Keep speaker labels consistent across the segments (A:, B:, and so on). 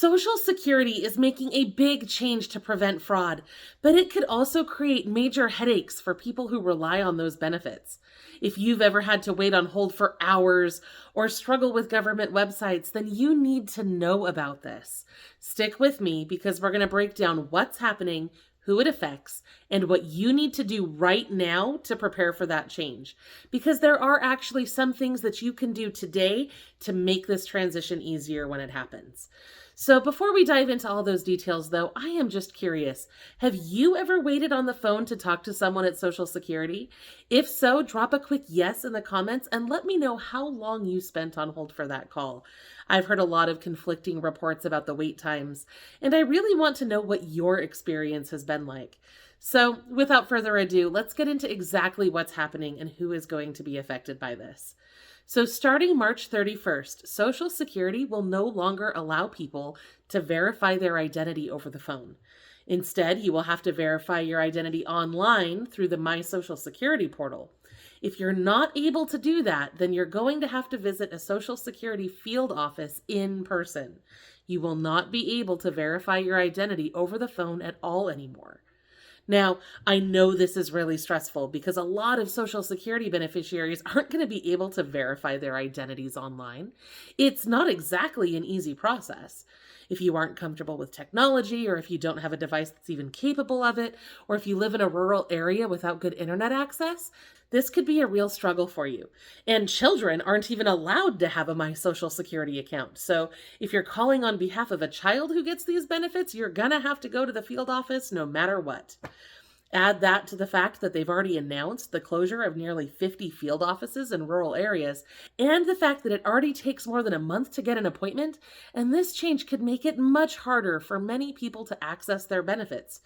A: Social Security is making a big change to prevent fraud, but it could also create major headaches for people who rely on those benefits. If you've ever had to wait on hold for hours or struggle with government websites, then you need to know about this. Stick with me because we're going to break down what's happening, who it affects, and what you need to do right now to prepare for that change. Because there are actually some things that you can do today to make this transition easier when it happens. So before we dive into all those details, though, I am just curious. Have you ever waited on the phone to talk to someone at Social Security? If so, drop a quick yes in the comments and let me know how long you spent on hold for that call. I've heard a lot of conflicting reports about the wait times, and I really want to know what your experience has been like. So without further ado, let's get into exactly what's happening and who is going to be affected by this. So starting March 31st, Social Security will no longer allow people to verify their identity over the phone. Instead, you will have to verify your identity online through the My Social Security portal. If you're not able to do that, then you're going to have to visit a Social Security field office in person. You will not be able to verify your identity over the phone at all anymore. Now, I know this is really stressful because a lot of Social Security beneficiaries aren't going to be able to verify their identities online. It's not exactly an easy process. If you aren't comfortable with technology, or if you don't have a device that's even capable of it, or if you live in a rural area without good internet access, this could be a real struggle for you. And children aren't even allowed to have a My Social Security account. So if you're calling on behalf of a child who gets these benefits, you're gonna have to go to the field office no matter what. Add that to the fact that they've already announced the closure of nearly 50 field offices in rural areas, and the fact that it already takes more than a month to get an appointment, and this change could make it much harder for many people to access their benefits,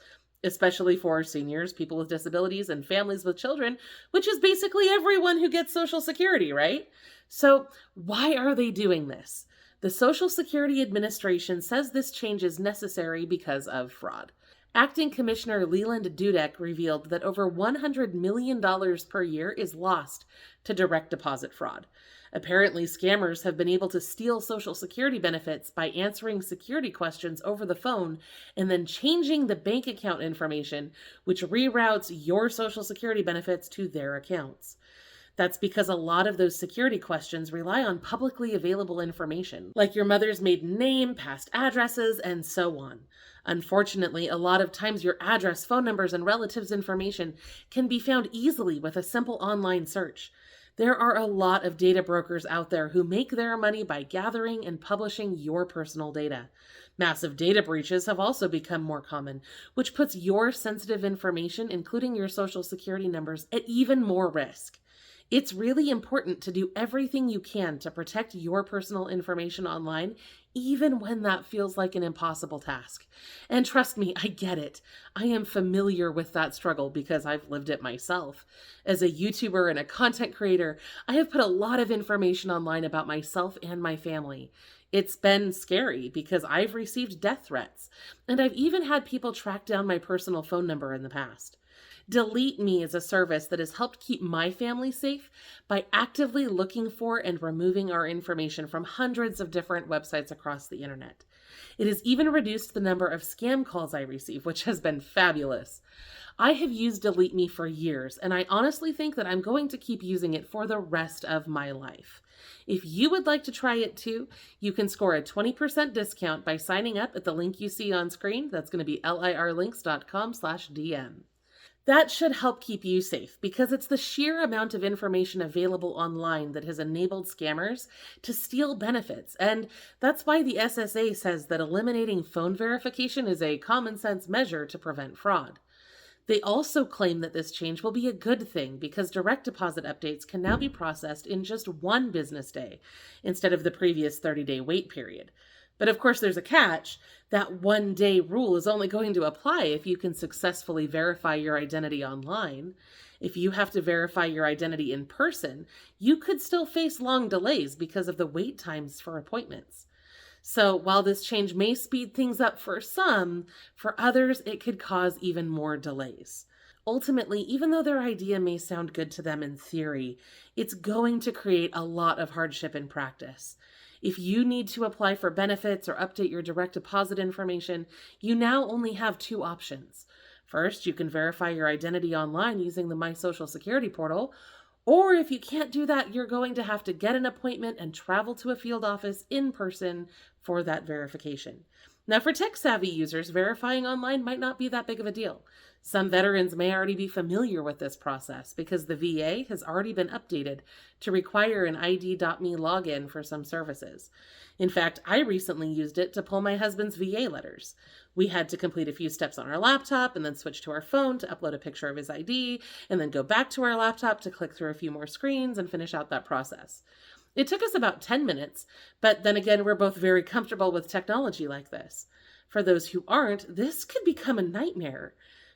A: especially for seniors, people with disabilities, and families with children, which is basically everyone who gets Social Security, right? So why are they doing this? The Social Security Administration says this change is necessary because of fraud. Acting Commissioner Leland Dudek revealed that over $100 million per year is lost to direct deposit fraud. Apparently, scammers have been able to steal Social Security benefits by answering security questions over the phone and then changing the bank account information, which reroutes your Social Security benefits to their accounts. That's because a lot of those security questions rely on publicly available information, like your mother's maiden name, past addresses, and so on. Unfortunately, a lot of times your address, phone numbers, and relatives' information can be found easily with a simple online search. There are a lot of data brokers out there who make their money by gathering and publishing your personal data. Massive data breaches have also become more common, which puts your sensitive information, including your Social Security numbers, at even more risk. It's really important to do everything you can to protect your personal information online, even when that feels like an impossible task. And trust me, I get it. I am familiar with that struggle because I've lived it myself. As a YouTuber and a content creator, I have put a lot of information online about myself and my family. It's been scary because I've received death threats, and I've even had people track down my personal phone number in the past. Delete Me is a service that has helped keep my family safe by actively looking for and removing our information from hundreds of different websites across the internet. It has even reduced the number of scam calls I receive, which has been fabulous. I have used Delete Me for years, and I honestly think that I'm going to keep using it for the rest of my life. If you would like to try it too, you can score a 20% discount by signing up at the link you see on screen. That's going to be lirlinks.com/DM. That should help keep you safe because it's the sheer amount of information available online that has enabled scammers to steal benefits. And that's why the SSA says that eliminating phone verification is a common sense measure to prevent fraud. They also claim that this change will be a good thing because direct deposit updates can now be processed in just one business day instead of the previous 30-day wait period. But of course, there's a catch. That one-day rule is only going to apply if you can successfully verify your identity online. If you have to verify your identity in person, you could still face long delays because of the wait times for appointments. So while this change may speed things up for some, for others, it could cause even more delays. Ultimately, even though their idea may sound good to them in theory, it's going to create a lot of hardship in practice. If you need to apply for benefits or update your direct deposit information, you now only have two options. First, you can verify your identity online using the My Social Security portal, or if you can't do that, you're going to have to get an appointment and travel to a field office in person for that verification. Now, for tech-savvy users, verifying online might not be that big of a deal. Some veterans may already be familiar with this process because the VA has already been updated to require an ID.me login for some services. In fact, I recently used it to pull my husband's VA letters. We had to complete a few steps on our laptop and then switch to our phone to upload a picture of his ID, and then go back to our laptop to click through a few more screens and finish out that process. It took us about 10 minutes, but then again, we're both very comfortable with technology like this. For those who aren't, this could become a nightmare.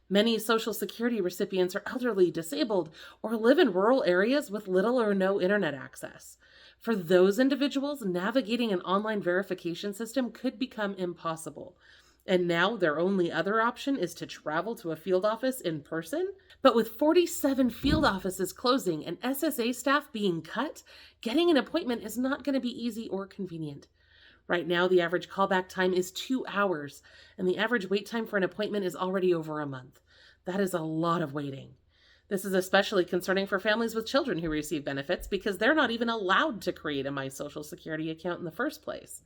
A: Many Social Security recipients are elderly, disabled, or live in rural areas with little or no internet access. For those individuals, navigating an online verification system could become impossible. And now their only other option is to travel to a field office in person? But with 47 field offices closing and SSA staff being cut, getting an appointment is not going to be easy or convenient. Right now, the average callback time is 2 hours, and the average wait time for an appointment is already over a month. That is a lot of waiting. This is especially concerning for families with children who receive benefits because they're not even allowed to create a My Social Security account in the first place.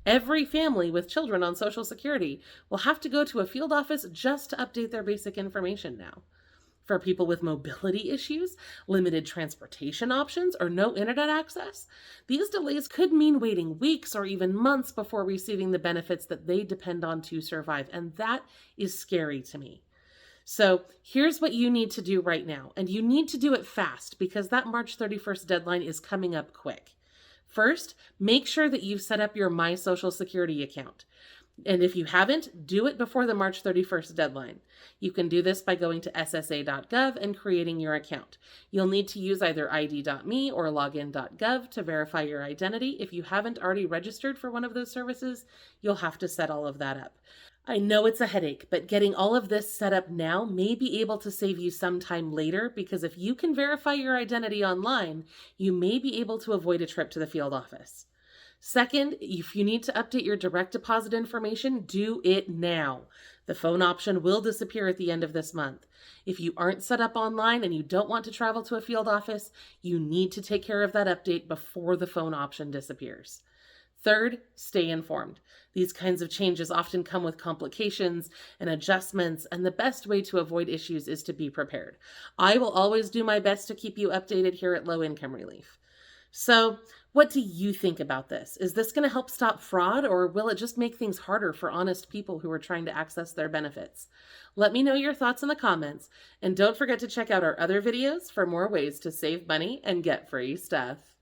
A: Every family with children on Social Security will have to go to a field office just to update their basic information now. For people with mobility issues, limited transportation options, or no internet access, these delays could mean waiting weeks or even months before receiving the benefits that they depend on to survive, and that is scary to me. So here's what you need to do right now, and you need to do it fast because that March 31st deadline is coming up quick. First, make sure that you've set up your My Social Security account. And if you haven't, do it before the March 31st deadline. You can do this by going to ssa.gov and creating your account. You'll need to use either id.me or login.gov to verify your identity. If you haven't already registered for one of those services, you'll have to set all of that up. I know it's a headache, but getting all of this set up now may be able to save you some time later because if you can verify your identity online, you may be able to avoid a trip to the field office. Second, if you need to update your direct deposit information, do it now. The phone option will disappear at the end of this month. If you aren't set up online and you don't want to travel to a field office, you need to take care of that update before the phone option disappears. Third, stay informed. These kinds of changes often come with complications and adjustments, and the best way to avoid issues is to be prepared. I will always do my best to keep you updated here at Low Income Relief. So, what do you think about this? Is this going to help stop fraud, or will it just make things harder for honest people who are trying to access their benefits? Let me know your thoughts in the comments, and don't forget to check out our other videos for more ways to save money and get free stuff.